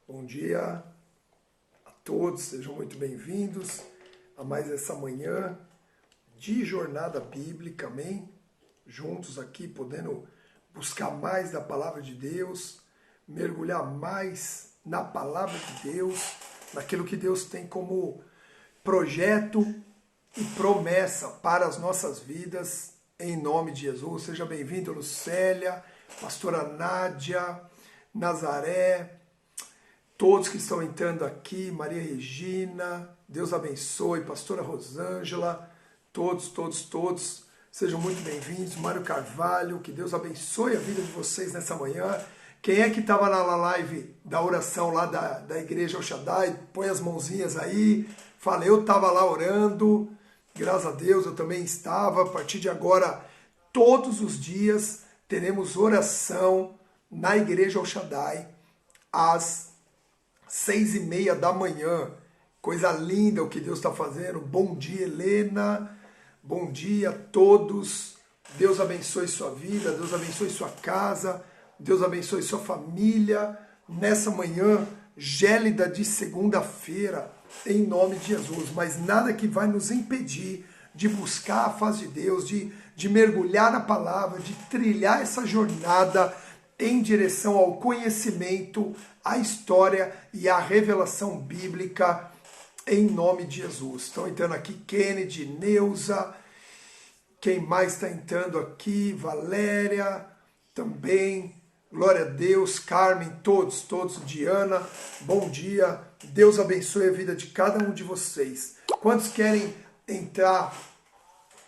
Bom dia a todos, sejam muito bem-vindos a mais essa manhã de jornada bíblica, amém? Juntos aqui, podendo buscar mais da palavra de Deus, mergulhar mais na palavra de Deus, naquilo que Deus tem como projeto e promessa para as nossas vidas, em nome de Jesus. Seja bem-vindo, Lucélia, pastora Nádia, Nazaré, todos que estão entrando aqui, Maria Regina, Deus abençoe, pastora Rosângela, todos, sejam muito bem-vindos. Mário Carvalho, que Deus abençoe a vida de vocês nessa manhã. Quem é que estava na live da oração lá da Igreja El Shaddai? Põe as mãozinhas aí, fala, eu estava lá orando, graças a Deus eu também estava. A partir de agora, todos os dias, teremos oração na Igreja El Shaddai, às 6:30 da manhã. Coisa linda o que Deus está fazendo. Bom dia, Helena. Bom dia a todos. Deus abençoe sua vida, Deus abençoe sua casa, Deus abençoe sua família. Nessa manhã gélida de segunda-feira, em nome de Jesus. Mas nada que vai nos impedir de buscar a face de Deus, de mergulhar na palavra, de trilhar essa jornada em direção ao conhecimento, à história e à revelação bíblica, em nome de Jesus. Estão entrando aqui Kennedy, Neuza, quem mais está entrando aqui? Valéria, também, glória a Deus, Carmen, todos, Diana, bom dia, Deus abençoe a vida de cada um de vocês. Quantos querem entrar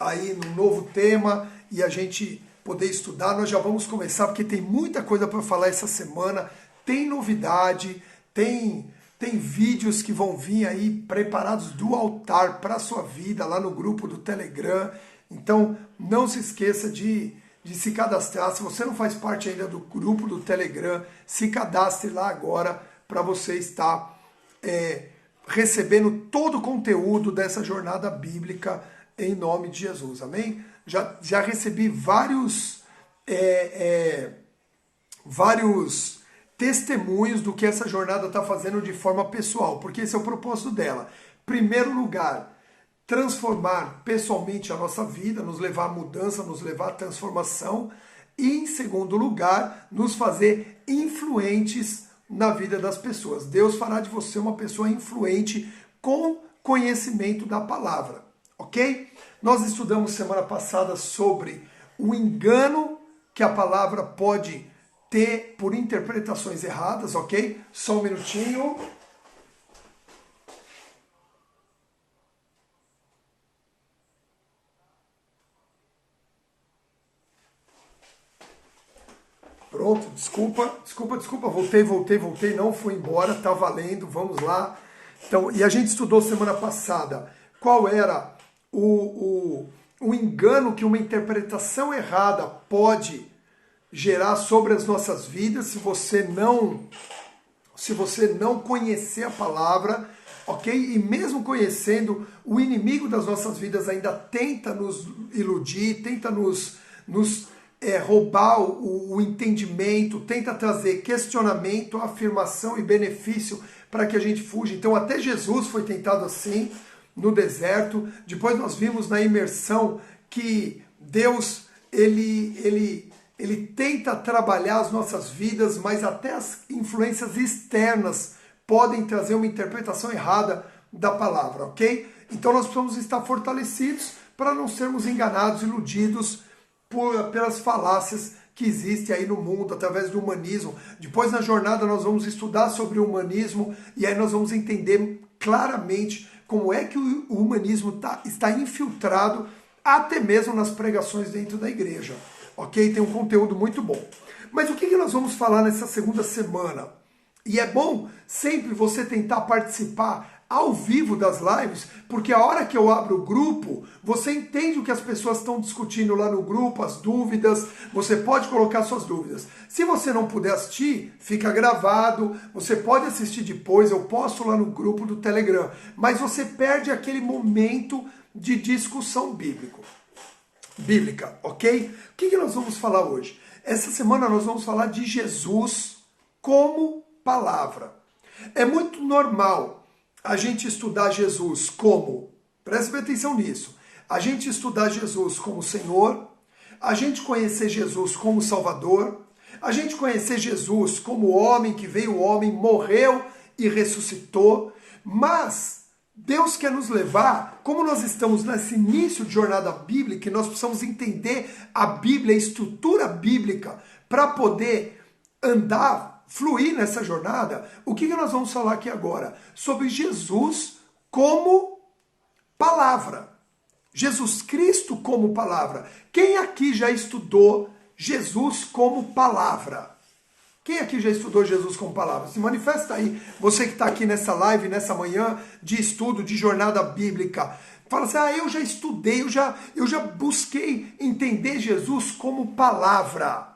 aí no novo tema e a gente poder estudar? Nós já vamos começar porque tem muita coisa para falar essa semana, tem novidade, tem vídeos que vão vir aí preparados do altar para a sua vida lá no grupo do Telegram. Então não se esqueça de se cadastrar. Se você não faz parte ainda do grupo do Telegram, se cadastre lá agora para você estar recebendo todo o conteúdo dessa jornada bíblica em nome de Jesus, amém? Já recebi vários testemunhos do que essa jornada está fazendo de forma pessoal, porque esse é o propósito dela. Primeiro lugar, transformar pessoalmente a nossa vida, nos levar à mudança, nos levar à transformação. E em segundo lugar, nos fazer influentes na vida das pessoas. Deus fará de você uma pessoa influente com conhecimento da palavra, ok? Nós estudamos semana passada sobre o engano que a palavra pode ter por interpretações erradas, ok? Só um minutinho. Pronto, desculpa, voltei, não fui embora, tá valendo, vamos lá. Então, e a gente estudou semana passada qual era o engano que uma interpretação errada pode gerar sobre as nossas vidas se você não conhecer a palavra, ok? E mesmo conhecendo, o inimigo das nossas vidas ainda tenta nos iludir, tenta nos roubar o entendimento, tenta trazer questionamento, afirmação e benefício para que a gente fuja. Então até Jesus foi tentado assim no deserto. Depois nós vimos na imersão que Deus ele tenta trabalhar as nossas vidas, mas até as influências externas podem trazer uma interpretação errada da palavra, ok? Então nós precisamos estar fortalecidos para não sermos enganados, iludidos pelas falácias que existem aí no mundo, através do humanismo. Depois na jornada nós vamos estudar sobre o humanismo e aí nós vamos entender claramente como é que o humanismo está infiltrado até mesmo nas pregações dentro da igreja. Ok? Tem um conteúdo muito bom. Mas o que nós vamos falar nessa segunda semana? E é bom sempre você tentar participar ao vivo das lives, porque a hora que eu abro o grupo, você entende o que as pessoas estão discutindo lá no grupo, as dúvidas, você pode colocar suas dúvidas. Se você não puder assistir, fica gravado, você pode assistir depois, eu posto lá no grupo do Telegram, mas você perde aquele momento de discussão bíblica, ok? O que nós vamos falar hoje? Essa semana nós vamos falar de Jesus como palavra. É muito normal a gente estudar Jesus como, preste atenção nisso, a gente estudar Jesus como Senhor, a gente conhecer Jesus como Salvador, a gente conhecer Jesus como homem que veio homem, morreu e ressuscitou, mas Deus quer nos levar, como nós estamos nesse início de jornada bíblica, e nós precisamos entender a Bíblia, a estrutura bíblica, para poder andar, fluir nessa jornada. O que nós vamos falar aqui agora? Sobre Jesus como palavra. Jesus Cristo como palavra. Quem aqui já estudou Jesus como palavra? Quem aqui já estudou Jesus como palavra? Se manifesta aí. Você que está aqui nessa live, nessa manhã de estudo, de jornada bíblica. Fala assim, eu já estudei, eu já busquei entender Jesus como palavra.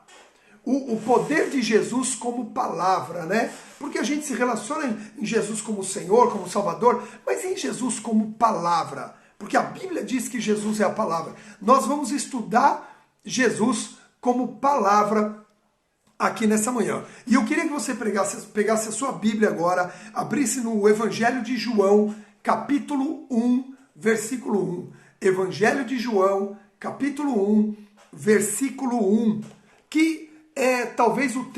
O poder de Jesus como palavra, né? Porque a gente se relaciona em Jesus como Senhor, como Salvador, mas em Jesus como palavra. Porque a Bíblia diz que Jesus é a palavra. Nós vamos estudar Jesus como palavra aqui nessa manhã. E eu queria que você pegasse a sua Bíblia agora, abrisse no Evangelho de João, capítulo 1, versículo 1. Evangelho de João, capítulo 1, versículo 1, que é talvez o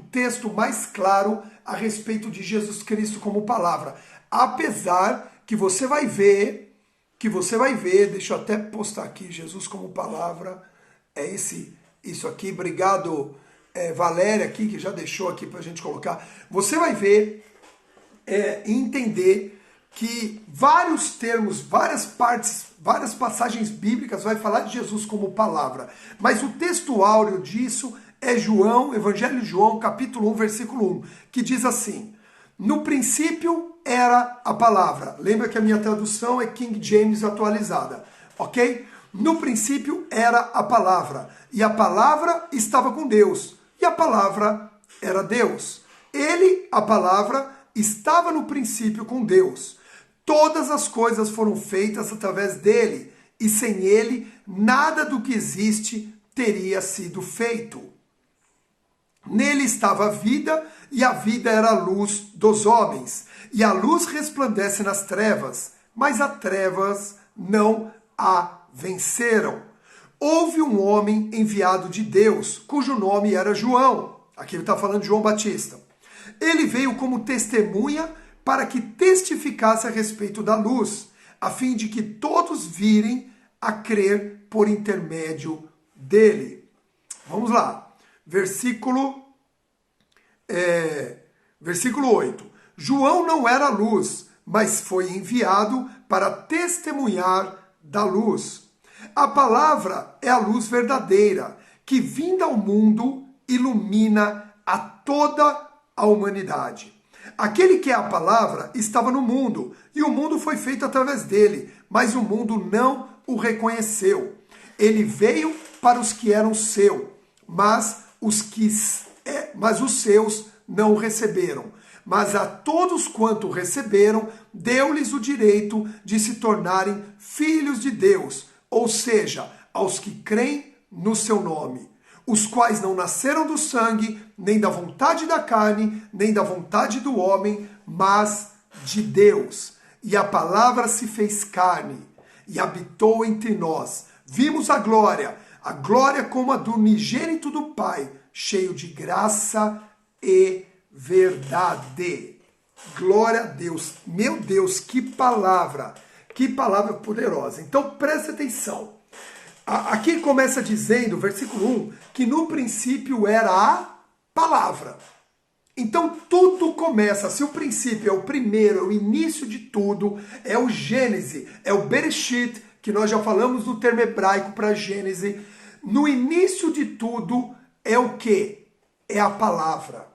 texto mais claro a respeito de Jesus Cristo como palavra. Apesar que você vai ver, deixa eu até postar aqui, Jesus como palavra, é isso aqui, obrigado Valéria aqui, que já deixou aqui para a gente colocar. Você vai ver e entender que vários termos, várias partes, várias passagens bíblicas vai falar de Jesus como palavra. Mas o texto áureo disso é João, Evangelho de João, capítulo 1, versículo 1, que diz assim: no princípio era a palavra. Lembra que a minha tradução é King James atualizada, ok? No princípio era a palavra, e a palavra estava com Deus, e a palavra era Deus. Ele, a palavra, estava no princípio com Deus. Todas as coisas foram feitas através dele, e sem ele, nada do que existe teria sido feito. Nele estava a vida, e a vida era a luz dos homens. E a luz resplandece nas trevas, mas as trevas não a venceram. Houve um homem enviado de Deus, cujo nome era João. Aqui ele está falando de João Batista. Ele veio como testemunha para que testificasse a respeito da luz, a fim de que todos virem a crer por intermédio dele. Vamos lá. Versículo 8. João não era luz, mas foi enviado para testemunhar da luz. A palavra é a luz verdadeira, que vinda ao mundo ilumina a toda a humanidade. Aquele que é a palavra estava no mundo, e o mundo foi feito através dele, mas o mundo não o reconheceu. Ele veio para os que eram seu, mas os seus não o receberam. Mas a todos quanto o receberam, deu-lhes o direito de se tornarem filhos de Deus, ou seja, aos que creem no seu nome, os quais não nasceram do sangue, nem da vontade da carne, nem da vontade do homem, mas de Deus. E a palavra se fez carne e habitou entre nós. Vimos a glória como a do unigênito do Pai, cheio de graça e verdade. Glória a Deus. Meu Deus, que palavra poderosa. Então preste atenção. Aqui começa dizendo, versículo 1, que no princípio era a palavra. Então tudo começa, se o princípio é o primeiro, é o início de tudo, é o Gênese, é o Bereshit, que nós já falamos no termo hebraico para Gênese. No início de tudo é o quê? É a palavra.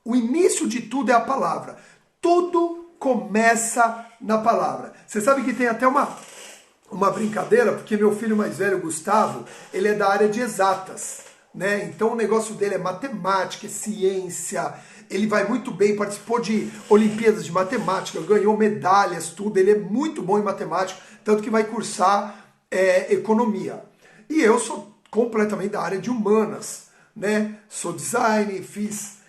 O início de tudo é a palavra. Tudo começa na palavra. Você sabe que tem até uma brincadeira, porque meu filho mais velho, Gustavo, ele é da área de exatas, né? Então o negócio dele é matemática, é ciência, ele vai muito bem, participou de Olimpíadas de Matemática, ganhou medalhas, tudo, ele é muito bom em matemática, tanto que vai cursar economia. E eu sou completamente da área de humanas, né? Sou designer, fiz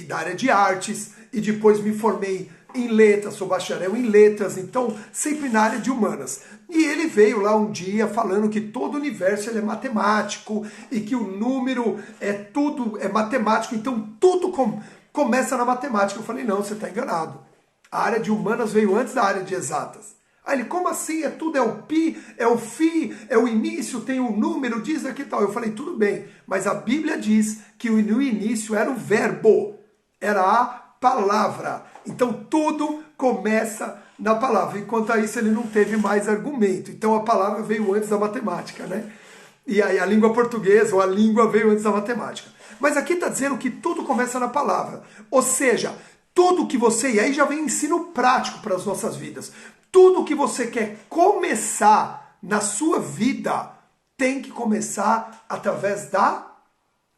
da área de artes, e depois me formei em letras, sou bacharel em letras, então sempre na área de humanas. E ele veio lá um dia falando que todo o universo ele é matemático e que o número é tudo, é matemático, então tudo começa na matemática. Eu falei, não, você está enganado. A área de humanas veio antes da área de exatas. Aí ele, como assim? É tudo, é o pi, é o fi, é o início, tem o número, diz aqui e tal. Eu falei, tudo bem, mas a Bíblia diz que no início era o verbo, era a palavra. Então tudo começa na palavra. Enquanto a isso ele não teve mais argumento. Então a palavra veio antes da matemática, né? E aí a língua portuguesa ou a língua veio antes da matemática. Mas aqui está dizendo que tudo começa na palavra. Ou seja, tudo que você... E aí já vem ensino prático para as nossas vidas. Tudo que você quer começar na sua vida tem que começar através da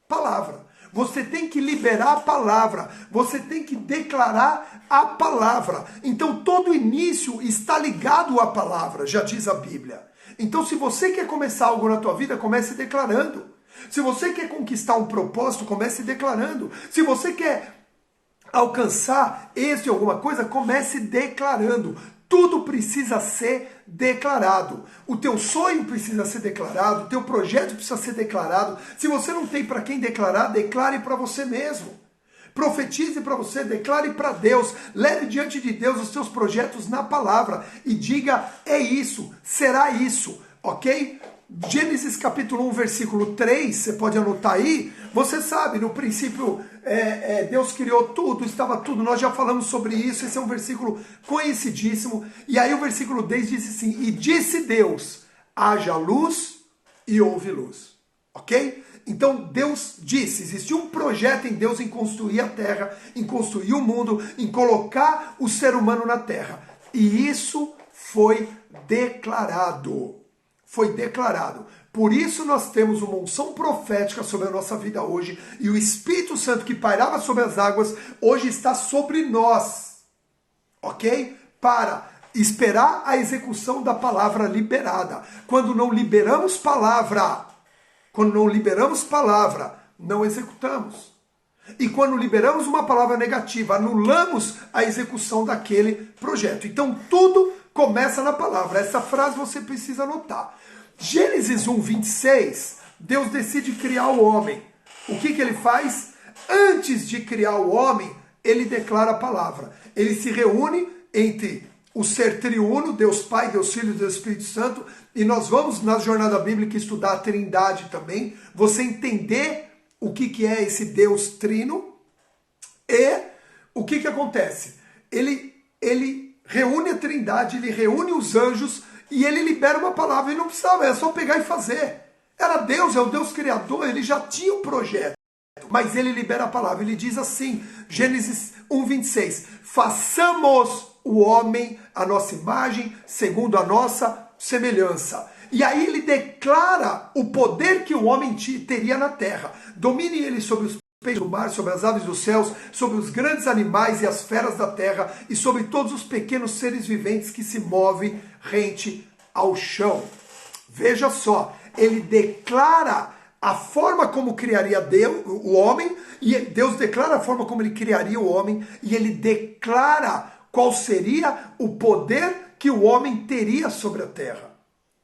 palavra. Você tem que liberar a palavra. Você tem que declarar a palavra. Então todo início está ligado à palavra, já diz a Bíblia. Então se você quer começar algo na tua vida, comece declarando. Se você quer conquistar um propósito, comece declarando. Se você quer alcançar esse alguma coisa, comece declarando. Tudo precisa ser declarado. O teu sonho precisa ser declarado, o teu projeto precisa ser declarado. Se você não tem para quem declarar, declare para você mesmo. Profetize para você, declare para Deus, leve diante de Deus os seus projetos na palavra e diga, é isso, será isso, ok? Gênesis capítulo 1, versículo 3, você pode anotar aí, você sabe, no princípio Deus criou tudo, estava tudo, nós já falamos sobre isso, esse é um versículo conhecidíssimo, e aí o versículo 10 diz assim, e disse Deus, haja luz e houve luz, ok? Então Deus disse, existiu um projeto em Deus em construir a terra, em construir o mundo, em colocar o ser humano na terra, e isso foi declarado. Foi declarado. Por isso nós temos uma unção profética sobre a nossa vida hoje e o Espírito Santo que pairava sobre as águas hoje está sobre nós, ok? Para esperar a execução da palavra liberada. Quando não liberamos palavra, não executamos. E quando liberamos uma palavra negativa, anulamos a execução daquele projeto. Então tudo começa na palavra. Essa frase você precisa anotar. Gênesis 1, 26, Deus decide criar o homem. O que ele faz? Antes de criar o homem, ele declara a palavra. Ele se reúne entre o ser triuno, Deus Pai, Deus Filho e Deus Espírito Santo, e nós vamos na jornada bíblica estudar a Trindade também, você entender o que é esse Deus trino, e o que acontece? Ele reúne a Trindade, ele reúne os anjos, e ele libera uma palavra, ele não precisava, era só pegar e fazer. Era Deus, é o Deus Criador, ele já tinha o projeto. Mas ele libera a palavra, ele diz assim, Gênesis 1, 26, façamos o homem a nossa imagem, segundo a nossa semelhança. E aí ele declara o poder que o homem teria na terra. Domine ele sobre os peixes do mar, sobre as aves dos céus, sobre os grandes animais e as feras da terra, e sobre todos os pequenos seres viventes que se movem rente ao chão. Veja só, ele declara a forma como criaria Deus, o homem, e Deus declara a forma como ele criaria o homem, e ele declara qual seria o poder que o homem teria sobre a terra.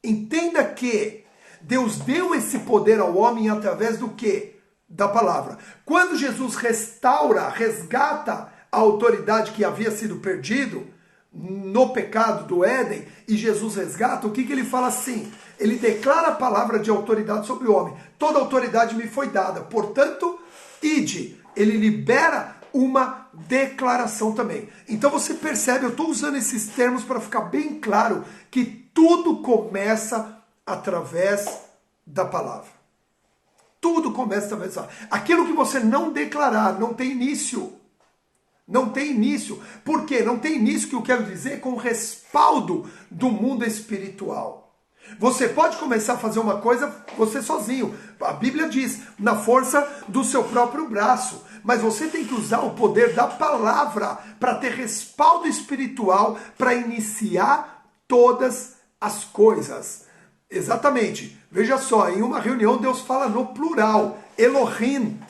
Entenda que Deus deu esse poder ao homem através do quê? Da palavra. Quando Jesus resgata a autoridade que havia sido perdido no pecado do Éden, e Jesus resgata, o que ele fala assim? Ele declara a palavra de autoridade sobre o homem. Toda autoridade me foi dada, portanto, ide. Ele libera uma declaração também. Então você percebe, eu estou usando esses termos para ficar bem claro que tudo começa através da palavra. Tudo começa através da palavra. Aquilo que você não declarar não tem início. Não tem início. Por quê? Não tem início, que eu quero dizer, com o respaldo do mundo espiritual. Você pode começar a fazer uma coisa você sozinho. A Bíblia diz, na força do seu próprio braço. Mas você tem que usar o poder da palavra para ter respaldo espiritual para iniciar todas as coisas. Exatamente. Veja só, em uma reunião Deus fala no plural. Elohim.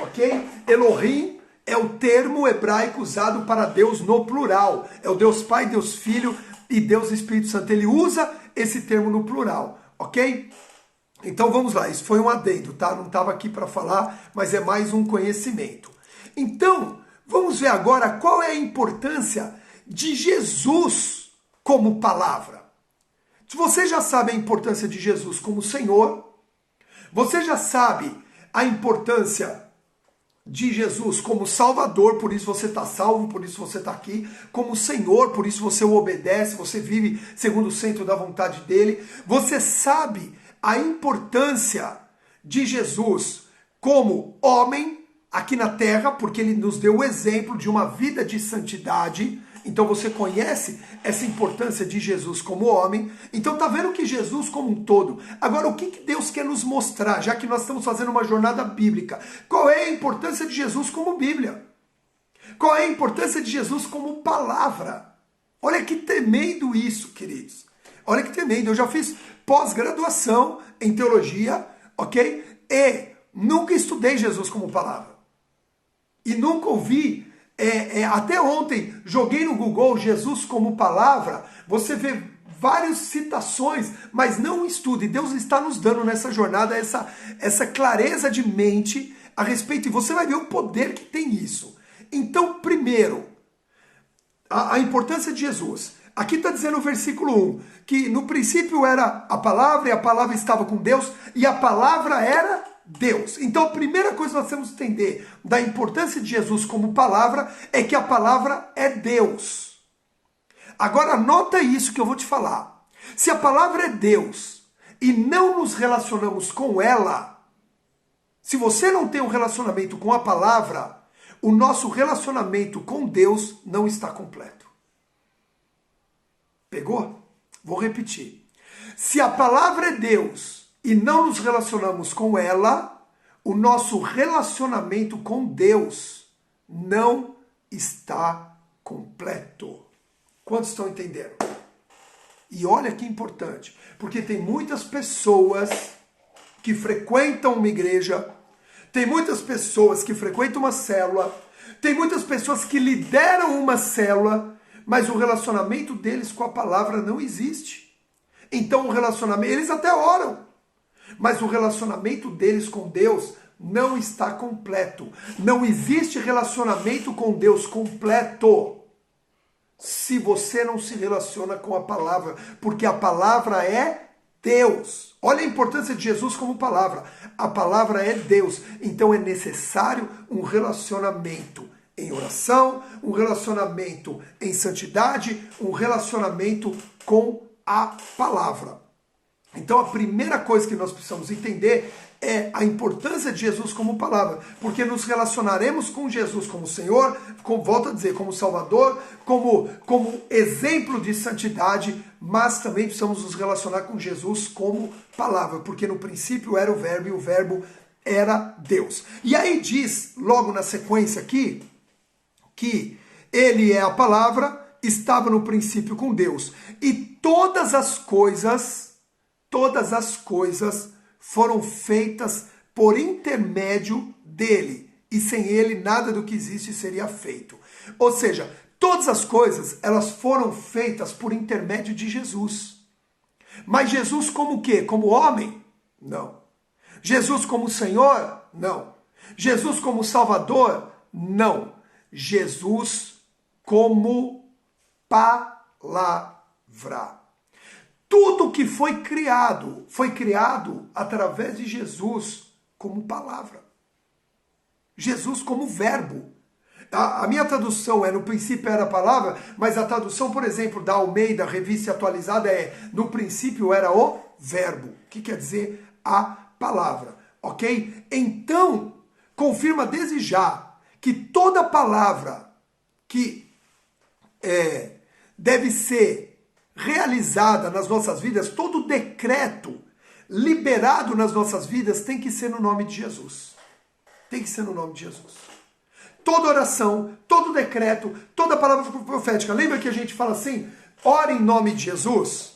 Ok? Elohim é o termo hebraico usado para Deus no plural. É o Deus Pai, Deus Filho e Deus Espírito Santo. Ele usa esse termo no plural, ok? Então vamos lá, isso foi um adendo, tá? Não estava aqui para falar, mas é mais um conhecimento. Então, vamos ver agora qual é a importância de Jesus como palavra. Se você já sabe a importância de Jesus como Senhor, você já sabe a importância de Jesus como Salvador, por isso você está salvo, por isso você está aqui, como Senhor, por isso você o obedece, você vive segundo o centro da vontade dele. Você sabe a importância de Jesus como homem aqui na terra, porque ele nos deu o exemplo de uma vida de santidade. Então você conhece essa importância de Jesus como homem. Então tá vendo que Jesus como um todo. Agora o que Deus quer nos mostrar, já que nós estamos fazendo uma jornada bíblica? Qual é a importância de Jesus como Bíblia? Qual é a importância de Jesus como palavra? Olha que tremendo isso, queridos. Olha que tremendo. Eu já fiz pós-graduação em teologia, ok? E nunca estudei Jesus como palavra. E nunca ouvi. Até ontem, joguei no Google Jesus como palavra, você vê várias citações, mas não estude. Deus está nos dando nessa jornada essa clareza de mente a respeito, e você vai ver o poder que tem isso. Então, primeiro, a importância de Jesus. Aqui está dizendo no versículo 1, que no princípio era a palavra, e a palavra estava com Deus, e a palavra era Deus. Então a primeira coisa que nós temos que entender da importância de Jesus como palavra é que a palavra é Deus. Agora anota isso que eu vou te falar. Se a palavra é Deus e não nos relacionamos com ela, se você não tem um relacionamento com a palavra, o nosso relacionamento com Deus não está completo. Pegou? Vou repetir. Se a palavra é Deus e não nos relacionamos com ela, o nosso relacionamento com Deus não está completo. Quantos estão entendendo? E olha que importante, porque tem muitas pessoas que frequentam uma igreja, tem muitas pessoas que frequentam uma célula, tem muitas pessoas que lideram uma célula, mas o relacionamento deles com a palavra não existe. Então o relacionamento, eles até oram, mas o relacionamento deles com Deus não está completo. Não existe relacionamento com Deus completo se você não se relaciona com a palavra, porque a palavra é Deus. Olha a importância de Jesus como palavra. A palavra é Deus. Então é necessário um relacionamento em oração, um relacionamento em santidade, um relacionamento com a palavra. Então a primeira coisa que nós precisamos entender é a importância de Jesus como palavra, porque nos relacionaremos com Jesus como Senhor, volto a dizer, como Salvador, como exemplo de santidade, mas também precisamos nos relacionar com Jesus como palavra, porque no princípio era o verbo e o verbo era Deus. E aí diz, logo na sequência aqui, que ele é a palavra, estava no princípio com Deus, e todas as coisas foram feitas por intermédio dele, e sem ele nada do que existe seria feito. Ou seja, todas as coisas, elas foram feitas por intermédio de Jesus. Mas Jesus como o quê? Como homem? Não. Jesus como Senhor? Não. Jesus como Salvador? Não. Jesus como palavra. Tudo que foi criado através de Jesus como palavra. Jesus como verbo. A minha tradução no princípio era a palavra, mas a tradução, por exemplo, da Almeida, Revista Atualizada, no princípio era o verbo, que quer dizer a palavra, ok? Então, confirma desde já que toda palavra que deve ser realizada nas nossas vidas, todo decreto liberado nas nossas vidas tem que ser no nome de Jesus. Tem que ser no nome de Jesus. Toda oração, todo decreto, toda palavra profética. Lembra que a gente fala assim, ora em nome de Jesus?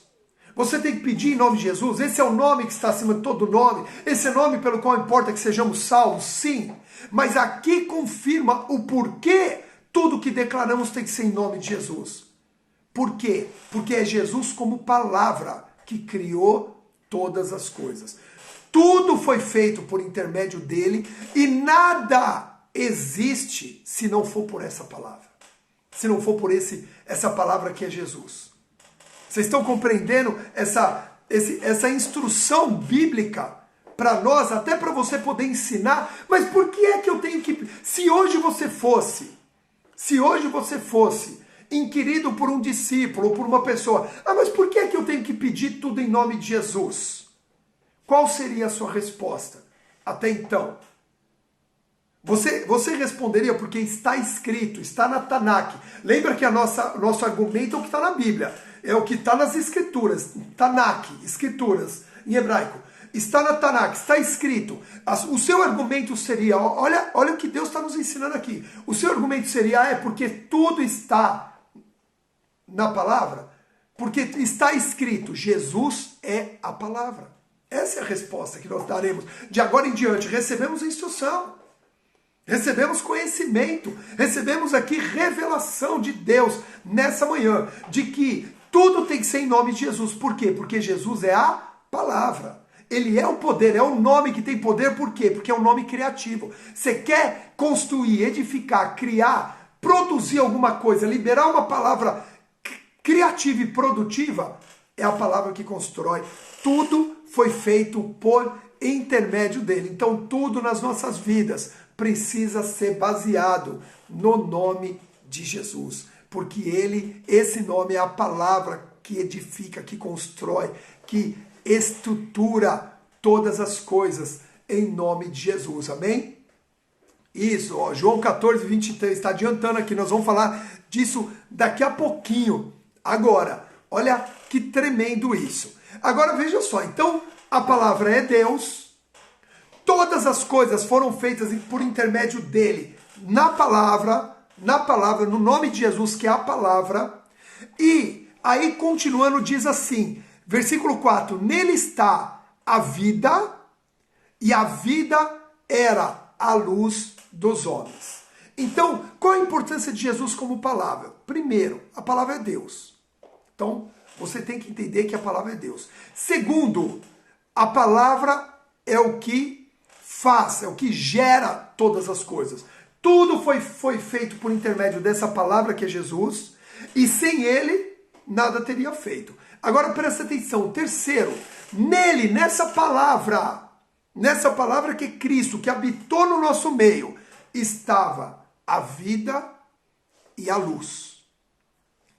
Você tem que pedir em nome de Jesus. Esse é o nome que está acima de todo nome. Esse é o nome pelo qual importa que sejamos salvos, sim. Mas aqui confirma o porquê tudo que declaramos tem que ser em nome de Jesus. Por quê? Porque é Jesus como palavra que criou todas as coisas. Tudo foi feito por intermédio dele e nada existe se não for por essa palavra. Se não for por essa palavra que é Jesus. Vocês estão compreendendo essa instrução bíblica para nós, até para você poder ensinar? Mas por que é que eu tenho que... Se hoje você fosse inquirido por um discípulo ou por uma pessoa, mas por que é que eu tenho que pedir tudo em nome de Jesus? Qual seria a sua resposta até então? Você responderia porque está escrito, está na Tanakh. Lembra que nosso argumento é o que está na Bíblia, é o que está nas Escrituras, Tanakh, Escrituras, em hebraico. Está na Tanakh, está escrito. O seu argumento seria, olha o que Deus está nos ensinando aqui. O seu argumento seria, porque tudo está na palavra, porque está escrito, Jesus é a palavra. Essa é a resposta que nós daremos. De agora em diante, recebemos instrução. Recebemos conhecimento, recebemos aqui revelação de Deus nessa manhã, de que tudo tem que ser em nome de Jesus. Por quê? Porque Jesus é a palavra. Ele é o poder, é o nome que tem poder. Por quê? Porque é um nome criativo. Você quer construir, edificar, criar, produzir alguma coisa, liberar uma palavra criativa e produtiva, é a palavra que constrói. Tudo foi feito por intermédio dele. Então tudo nas nossas vidas precisa ser baseado no nome de Jesus, porque esse nome é a palavra que edifica, que constrói, que estrutura todas as coisas em nome de Jesus, amém? Isso, João 14, 23, está adiantando aqui, nós vamos falar disso daqui a pouquinho. Agora, olha que tremendo isso. Agora veja só, então a palavra é Deus. Todas as coisas foram feitas por intermédio dele, na palavra, no nome de Jesus, que é a palavra. E aí, continuando, diz assim, versículo 4, nele está a vida, e a vida era a luz dos homens. Então, qual a importância de Jesus como palavra? Primeiro, a palavra é Deus. Então, você tem que entender que a palavra é Deus. Segundo, a palavra é o que faz, é o que gera todas as coisas. Tudo foi feito por intermédio dessa palavra que é Jesus, e sem ele, nada teria feito. Agora presta atenção. Terceiro, nele, nessa palavra que é Cristo, que habitou no nosso meio, estava a vida e a luz.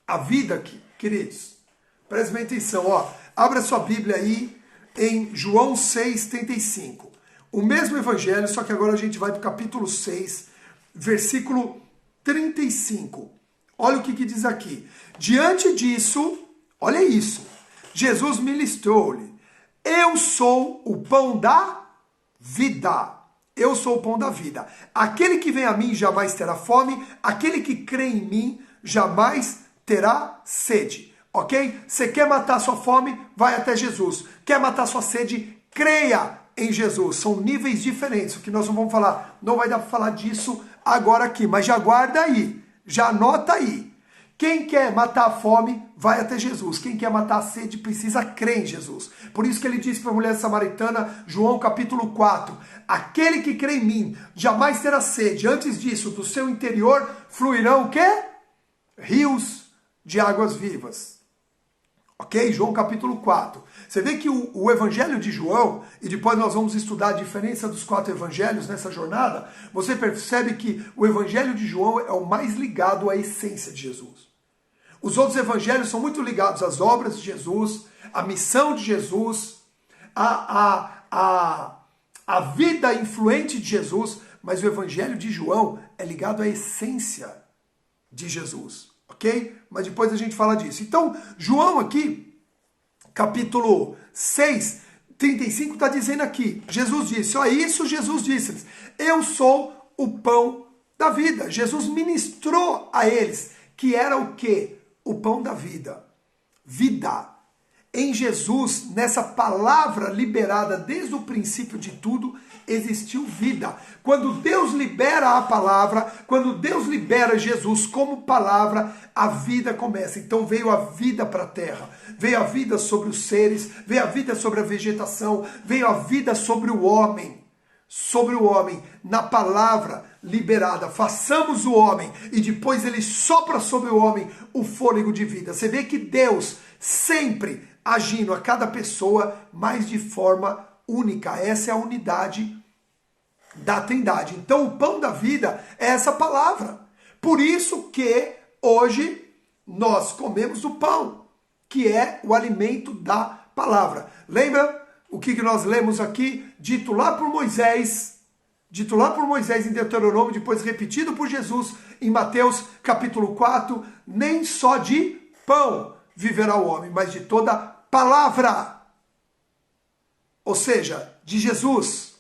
A vida aqui, queridos, prestem atenção, abra sua Bíblia aí em João 6,35. O mesmo evangelho, só que agora a gente vai para o capítulo 6, versículo 35. Olha o que diz aqui. Diante disso, olha isso, Jesus ministrou-lhe, eu sou o pão da vida. Eu sou o pão da vida. Aquele que vem a mim jamais terá fome, aquele que crê em mim jamais terá sede. Ok? Você quer matar sua fome? Vai até Jesus. Quer matar sua sede? Creia em Jesus. São níveis diferentes. O que nós não vamos falar, não vai dar para falar disso agora aqui, mas já guarda aí, já anota aí. Quem quer matar a fome, vai até Jesus. Quem quer matar a sede, precisa crer em Jesus. Por isso que ele disse para a mulher samaritana, João capítulo 4, aquele que crê em mim, jamais terá sede. Antes disso, do seu interior, fluirão o quê? Rios de águas vivas. Ok? João capítulo 4. Você vê que o evangelho de João, e depois nós vamos estudar a diferença dos 4 evangelhos nessa jornada, você percebe que o evangelho de João é o mais ligado à essência de Jesus. Os outros evangelhos são muito ligados às obras de Jesus, à missão de Jesus, à vida influente de Jesus, mas o evangelho de João é ligado à essência de Jesus, ok? Mas depois a gente fala disso. Então, João aqui, capítulo 6, 35, está dizendo aqui, Jesus disse, isso Jesus disse, eu sou o pão da vida. Jesus ministrou a eles, que era o quê? O pão da vida. Vida. Em Jesus, nessa palavra liberada desde o princípio de tudo, existiu vida. Quando Deus libera a palavra, quando Deus libera Jesus como palavra, a vida começa. Então veio a vida para a terra, veio a vida sobre os seres, veio a vida sobre a vegetação, veio a vida sobre o homem. Sobre o homem, na palavra liberada, façamos o homem, e depois ele sopra sobre o homem o fôlego de vida. Você vê que Deus sempre agindo a cada pessoa, mas de forma única. Essa é a unidade da Trindade. Então o pão da vida é essa palavra. Por isso que hoje nós comemos o pão, que é o alimento da palavra. Lembra o que nós lemos aqui? Dito lá por Moisés em Deuteronômio, depois repetido por Jesus em Mateus capítulo 4, nem só de pão viverá o homem, mas de toda palavra. Ou seja, de Jesus,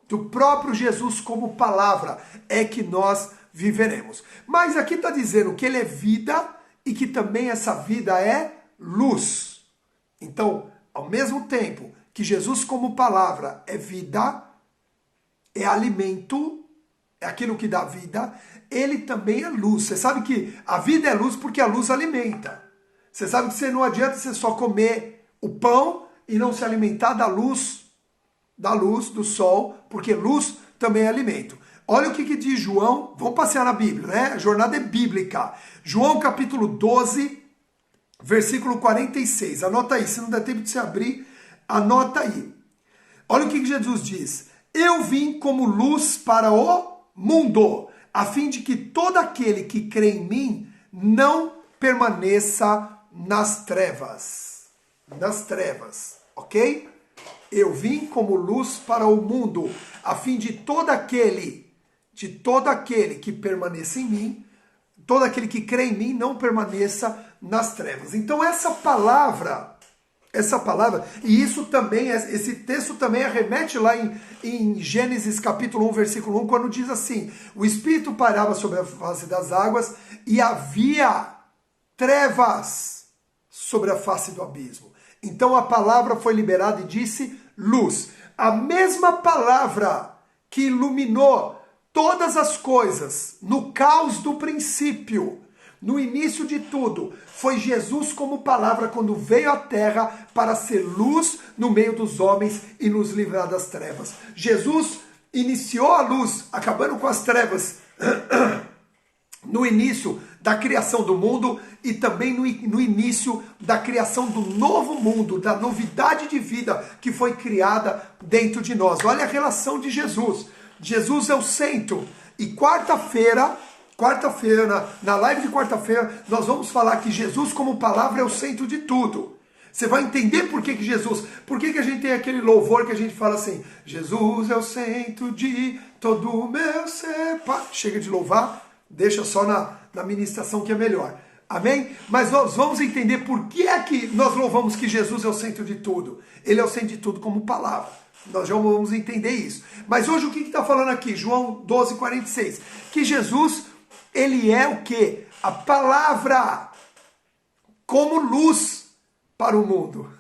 do próprio Jesus como palavra, é que nós viveremos. Mas aqui está dizendo que ele é vida e que também essa vida é luz. Então, ao mesmo tempo que Jesus como palavra é vida, é alimento, é aquilo que dá vida, ele também é luz. Você sabe que a vida é luz porque a luz alimenta. Você sabe que não adianta você só comer o pão e não se alimentar da luz, do sol, porque luz também é alimento. Olha o que diz João, vamos passear na Bíblia, né? A jornada é bíblica. João capítulo 12, versículo 46. Anota aí, se não der tempo de se abrir, anota aí. Olha o que Jesus diz. Eu vim como luz para o mundo, a fim de que todo aquele que crê em mim não permaneça nas trevas. Nas trevas, ok? Eu vim como luz para o mundo, a fim de todo aquele que permaneça em mim, todo aquele que crê em mim não permaneça nas trevas. Então essa palavra, e isso também, esse texto também arremete lá em Gênesis capítulo 1, versículo 1, quando diz assim, o Espírito pairava sobre a face das águas e havia trevas sobre a face do abismo. Então a palavra foi liberada e disse luz. A mesma palavra que iluminou todas as coisas no caos do princípio, no início de tudo, foi Jesus como palavra quando veio à terra para ser luz no meio dos homens e nos livrar das trevas. Jesus iniciou a luz, acabando com as trevas no início da criação do mundo e também no início da criação do novo mundo, da novidade de vida que foi criada dentro de nós. Olha a relação de Jesus. Jesus é o centro. E quarta-feira, na live de quarta-feira, nós vamos falar que Jesus como palavra é o centro de tudo. Você vai entender por que a gente tem aquele louvor que a gente fala assim, Jesus é o centro de todo o meu ser. Pá, chega de louvar, deixa só na ministração que é melhor. Amém? Mas nós vamos entender por que é que nós louvamos que Jesus é o centro de tudo. Ele é o centro de tudo como palavra. Nós já vamos entender isso. Mas hoje o que está falando aqui? João 12, 46. Que Jesus, ele é o quê? A palavra como luz para o mundo.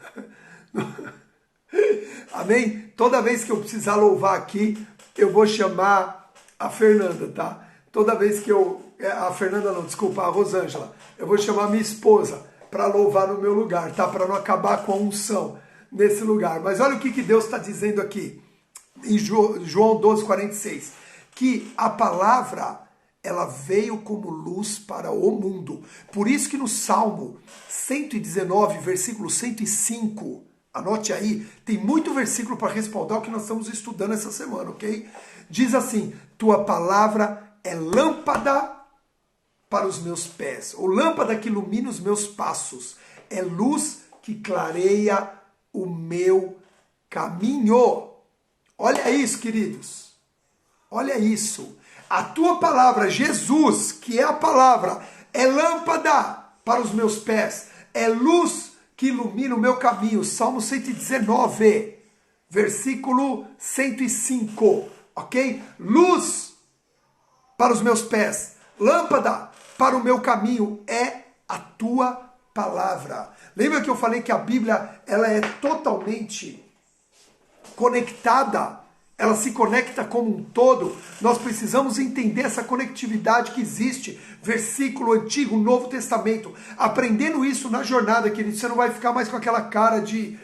Amém? Toda vez que eu precisar louvar aqui, eu vou chamar a Fernanda, tá? Toda vez que a Fernanda não, desculpa, a Rosângela. Eu vou chamar minha esposa para louvar no meu lugar, tá? Para não acabar com a unção nesse lugar. Mas olha o que Deus está dizendo aqui, em João 12, 46. Que a palavra, ela veio como luz para o mundo. Por isso que no Salmo 119, versículo 105, anote aí, tem muito versículo para respaldar o que nós estamos estudando essa semana, ok? Diz assim, tua palavra é lâmpada para os meus pés, ou lâmpada que ilumina os meus passos, é luz que clareia o meu caminho. Olha isso, queridos. Olha isso. A tua palavra, Jesus, que é a palavra, é lâmpada para os meus pés, é luz que ilumina o meu caminho. Salmo 119, versículo 105, ok? Luz para os meus pés, lâmpada para o meu caminho é a tua palavra. Lembra que eu falei que a Bíblia ela é totalmente conectada? Ela se conecta como um todo. Nós precisamos entender essa conectividade que existe. Versículo Antigo, Novo Testamento. Aprendendo isso na jornada, querido, você não vai ficar mais com aquela cara de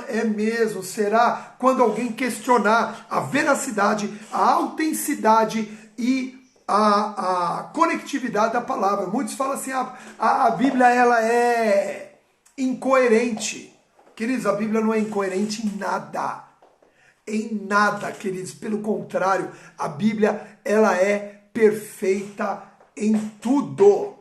é mesmo, será? Quando alguém questionar a veracidade, a autenticidade e a conectividade da palavra. Muitos falam assim, a Bíblia ela é incoerente. Queridos, a Bíblia não é incoerente em nada. Em nada, queridos. Pelo contrário, a Bíblia ela é perfeita em tudo.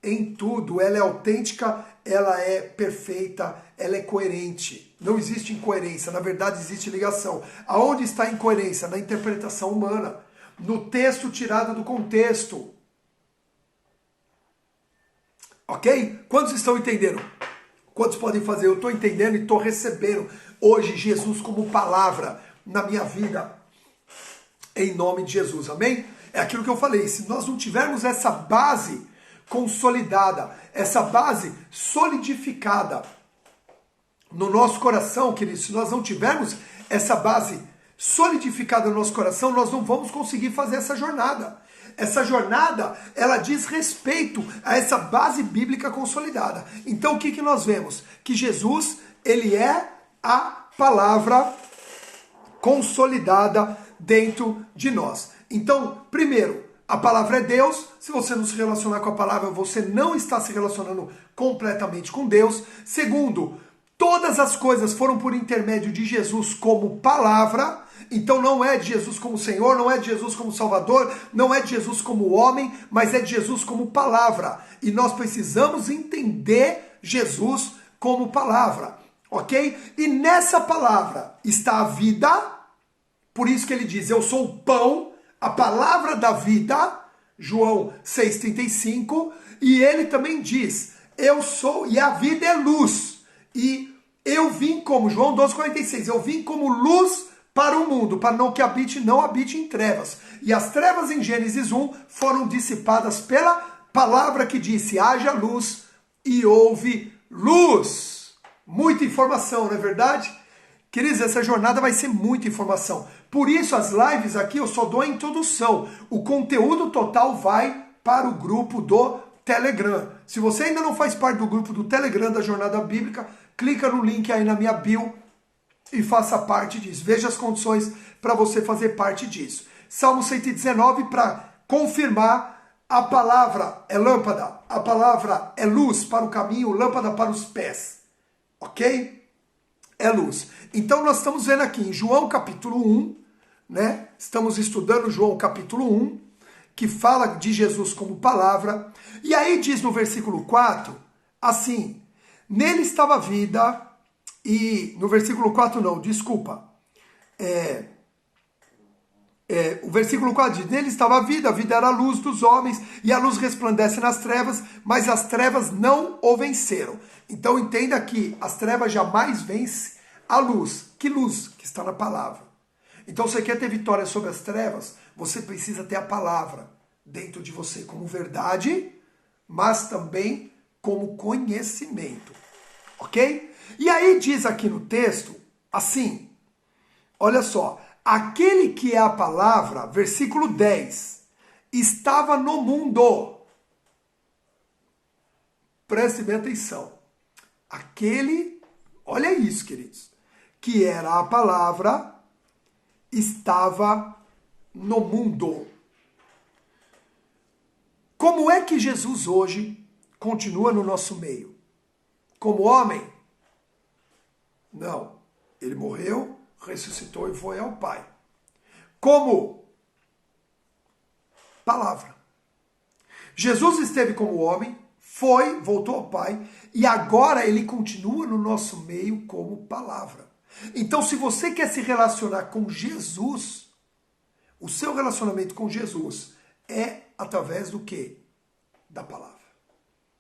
Em tudo. Ela é autêntica, ela é perfeita, ela é coerente. Não existe incoerência, na verdade existe ligação. Aonde está a incoerência? Na interpretação humana. No texto tirado do contexto. Ok? Quantos estão entendendo? Quantos podem fazer? Eu estou entendendo e estou recebendo hoje Jesus como palavra na minha vida. Em nome de Jesus, amém? É aquilo que eu falei, se nós não tivermos essa base consolidada, essa base solidificada no nosso coração, queridos, se nós não tivermos essa base solidificada no nosso coração, nós não vamos conseguir fazer essa jornada. Essa jornada, ela diz respeito a essa base bíblica consolidada. Então, o que nós vemos? Que Jesus, ele é a palavra consolidada dentro de nós. Então, primeiro, a palavra é Deus. Se você não se relacionar com a palavra, você não está se relacionando completamente com Deus. Segundo, todas as coisas foram por intermédio de Jesus como palavra. Então não é de Jesus como Senhor, não é de Jesus como Salvador, não é de Jesus como homem, mas é de Jesus como palavra. E nós precisamos entender Jesus como palavra, ok? E nessa palavra está a vida, por isso que ele diz, eu sou o pão, a palavra da vida, João 6,35, e ele também diz, eu sou, e a vida é luz, e eu vim como, João 12,46, eu vim como luz para o mundo, para não que habite, não habite em trevas. E as trevas em Gênesis 1 foram dissipadas pela palavra que disse, haja luz e houve luz. Muita informação, não é verdade? Queridos, essa jornada vai ser muita informação. Por isso as lives aqui eu só dou a introdução. O conteúdo total vai para o grupo do Telegram. Se você ainda não faz parte do grupo do Telegram da Jornada Bíblica, clica no link aí na minha bio e faça parte disso. Veja as condições para você fazer parte disso. Salmo 119, para confirmar, a palavra é lâmpada, a palavra é luz para o caminho, lâmpada para os pés. Ok? É luz. Então nós estamos vendo aqui em João capítulo 1, né? Estamos estudando João capítulo 1, que fala de Jesus como palavra. E aí diz no versículo 4, assim, nele estava a vida, e no versículo 4 não, desculpa. O versículo 4 diz, nele estava a vida era a luz dos homens, e a luz resplandece nas trevas, mas as trevas não o venceram. Então entenda que as trevas jamais vencem a luz. Que luz? Que está na palavra. Então você quer ter vitória sobre as trevas, você precisa ter a palavra dentro de você como verdade, mas também como conhecimento. Ok? E aí diz aqui no texto, assim, olha só, aquele que é a palavra, versículo 10, estava no mundo. Preste bem atenção. Aquele, olha isso, queridos, que era a palavra, estava no mundo. Como é que Jesus hoje continua no nosso meio? Como homem? Não. Ele morreu, ressuscitou e foi ao Pai. Como palavra. Jesus esteve como homem, foi, voltou ao Pai, e agora ele continua no nosso meio como palavra. Então, se você quer se relacionar com Jesus, o seu relacionamento com Jesus é através do quê? Da palavra.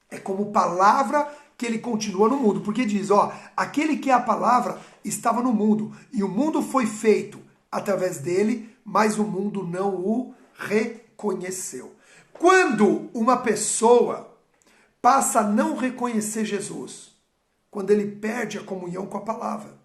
É como palavra que ele continua no mundo, porque diz, ó, aquele que é a palavra estava no mundo, e o mundo foi feito através dele, mas o mundo não o reconheceu. Quando uma pessoa passa a não reconhecer Jesus quando ele perde a comunhão com a palavra.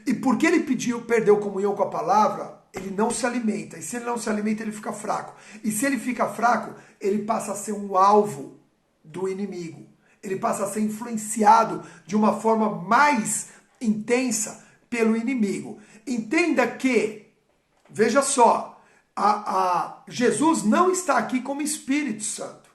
E porque ele perdeu comunhão com a palavra, ele não se alimenta. E se ele não se alimenta, ele fica fraco. E se ele fica fraco, ele passa a ser um alvo do inimigo. Ele passa a ser influenciado de uma forma mais intensa pelo inimigo. Entenda que, veja só, Jesus não está aqui como Espírito Santo.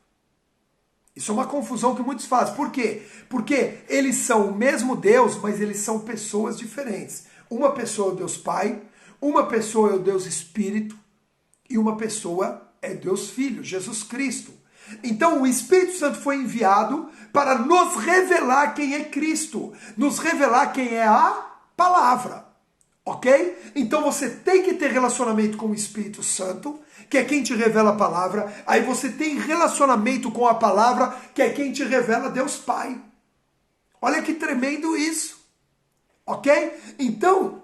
Isso é uma confusão que muitos fazem. Por quê? Porque eles são o mesmo Deus, mas eles são pessoas diferentes. Uma pessoa é o Deus Pai, uma pessoa é o Deus Espírito e uma pessoa é Deus Filho, Jesus Cristo. Então o Espírito Santo foi enviado para nos revelar quem é Cristo, nos revelar quem é a palavra. Ok? Então você tem que ter relacionamento com o Espírito Santo, que é quem te revela a palavra. Aí você tem relacionamento com a palavra, que é quem te revela Deus Pai. Olha que tremendo isso. Ok? Então,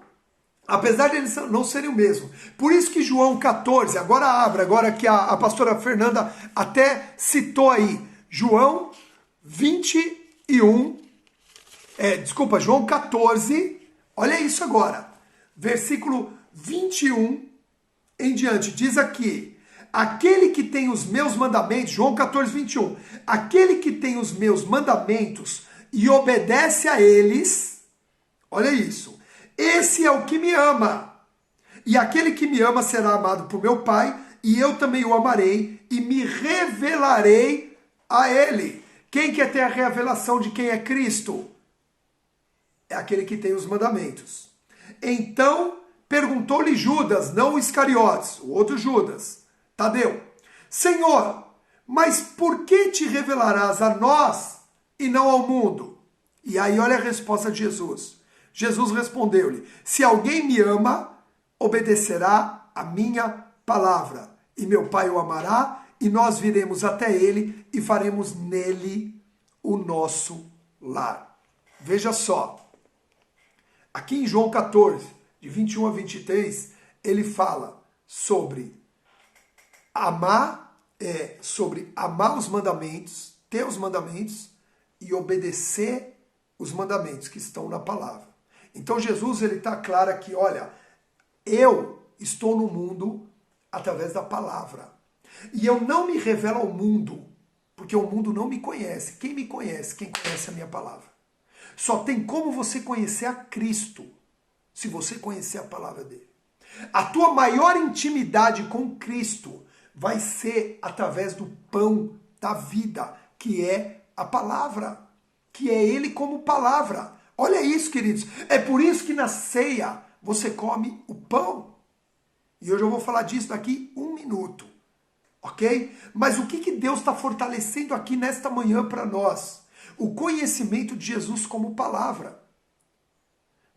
apesar de eles não serem o mesmo. Por isso que João 14, agora que a pastora Fernanda até citou aí. João 21, João 14, olha isso agora. Versículo 21 em diante, diz aqui: aquele que tem os meus mandamentos, João 14, 21, aquele que tem os meus mandamentos e obedece a eles, olha isso, esse é o que me ama. E aquele que me ama será amado por meu Pai, e eu também o amarei e me revelarei a ele. Quem quer ter a revelação de quem é Cristo? É aquele que tem os mandamentos. Então perguntou-lhe Judas, não o Iscariotes, o outro Judas, Tadeu: Senhor, mas por que te revelarás a nós e não ao mundo? E aí olha a resposta de Jesus. Jesus respondeu-lhe: se alguém me ama, obedecerá a minha palavra, e meu Pai o amará, e nós viremos até ele e faremos nele o nosso lar. Veja só. Aqui em João 14, de 21 a 23, ele fala sobre amar os mandamentos, ter os mandamentos e obedecer os mandamentos que estão na palavra. Então Jesus ele está claro aqui, olha, eu estou no mundo através da palavra. E eu não me revelo ao mundo, porque o mundo não me conhece. Quem me conhece? Quem conhece a minha palavra. Só tem como você conhecer a Cristo, se você conhecer a palavra dele. A tua maior intimidade com Cristo vai ser através do pão da vida, que é a palavra, que é ele como palavra. Olha isso, queridos. É por isso que na ceia você come o pão. E hoje eu vou falar disso daqui 1 minuto. Ok? Mas o que Deus está fortalecendo aqui nesta manhã para nós? O conhecimento de Jesus como palavra.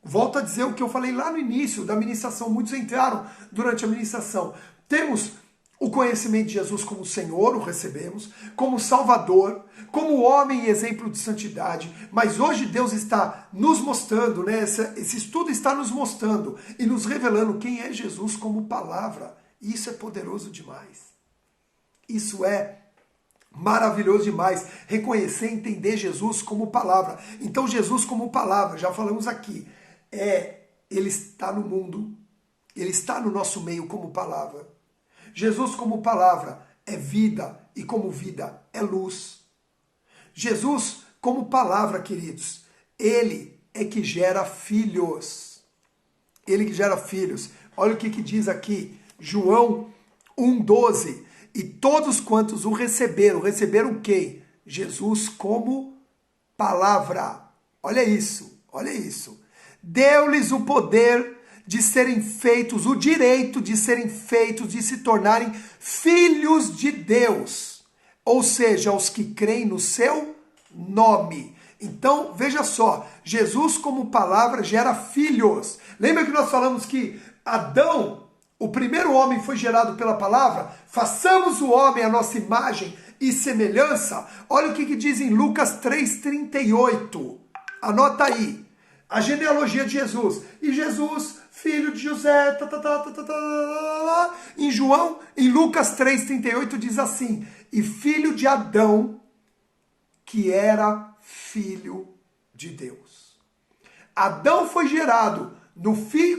Volto a dizer o que eu falei lá no início da ministração. Muitos entraram durante a ministração. Temos o conhecimento de Jesus como Senhor, o recebemos, como Salvador, como homem e exemplo de santidade. Mas hoje Deus está nos mostrando, né? Esse estudo está nos mostrando e nos revelando quem é Jesus como palavra. E isso é poderoso demais. Isso é maravilhoso demais, reconhecer e entender Jesus como palavra. Então Jesus como palavra, já falamos aqui, ele está no mundo, ele está no nosso meio como palavra. Jesus como palavra é vida e como vida é luz. Jesus como palavra, queridos, ele é que gera filhos. Ele que gera filhos. Olha o que diz aqui, João 1,12. E todos quantos o receberam quem? Jesus como palavra. Olha isso, olha isso. Deu-lhes o poder de serem feitos, o direito de serem feitos, de se tornarem filhos de Deus. Ou seja, os que creem no seu nome. Então, veja só, Jesus como palavra gera filhos. Lembra que nós falamos que Adão, o primeiro homem, foi gerado pela palavra? Façamos o homem a nossa imagem e semelhança. Olha o que diz em Lucas 3,38. Anota aí. A genealogia de Jesus. E Jesus, filho de José. Em Lucas 3,38 diz assim. E filho de Adão que era filho de Deus. Adão foi gerado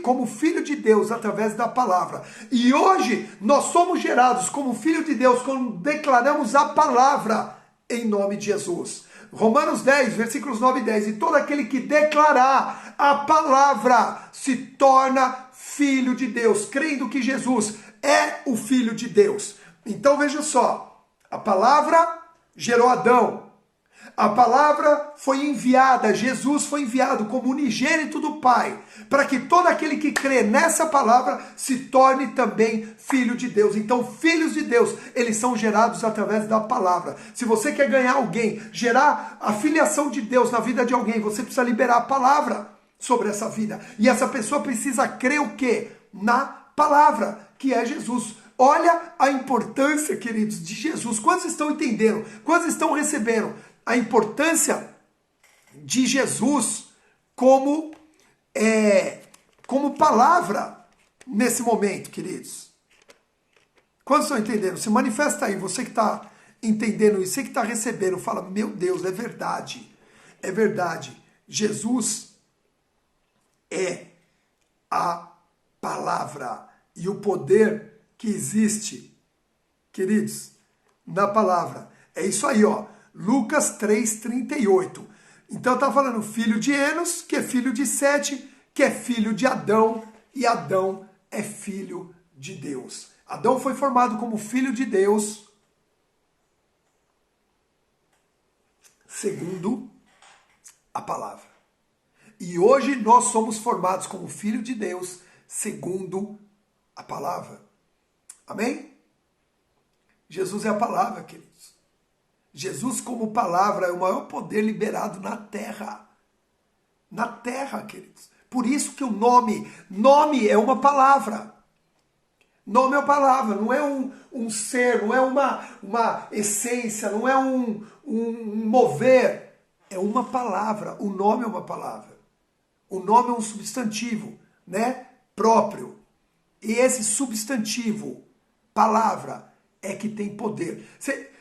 como filho de Deus através da palavra. E hoje nós somos gerados como filho de Deus quando declaramos a palavra em nome de Jesus. Romanos 10, versículos 9 e 10. E todo aquele que declarar a palavra se torna filho de Deus, crendo que Jesus é o filho de Deus. Então veja só, a palavra gerou Adão. A palavra foi enviada, Jesus foi enviado como unigênito do Pai, para que todo aquele que crê nessa palavra se torne também filho de Deus. Então, filhos de Deus, eles são gerados através da palavra. Se você quer ganhar alguém, gerar a filiação de Deus na vida de alguém, você precisa liberar a palavra sobre essa vida. E essa pessoa precisa crer o quê? Na palavra, que é Jesus. Olha a importância, queridos, de Jesus. Quantos estão entendendo? Quantos estão recebendo a importância de Jesus como palavra nesse momento, queridos? Quantos estão entendendo? Se manifesta aí, você que está entendendo isso, você que está recebendo, fala, meu Deus, é verdade. É verdade. Jesus é a palavra e o poder que existe, queridos, na palavra. É isso aí, ó. Lucas 3,38. Então está falando filho de Enos, que é filho de Sete, que é filho de Adão, e Adão é filho de Deus. Adão foi formado como filho de Deus segundo a palavra. E hoje nós somos formados como filho de Deus segundo a palavra. Amém? Jesus é a palavra, queridos. Jesus como palavra é o maior poder liberado na terra. Na terra, queridos. Por isso que o nome é uma palavra. Nome é uma palavra, não é um ser, não é uma essência, não é um mover. É uma palavra, o nome é uma palavra. O nome é um substantivo, né? Próprio. E esse substantivo, palavra, é que tem poder.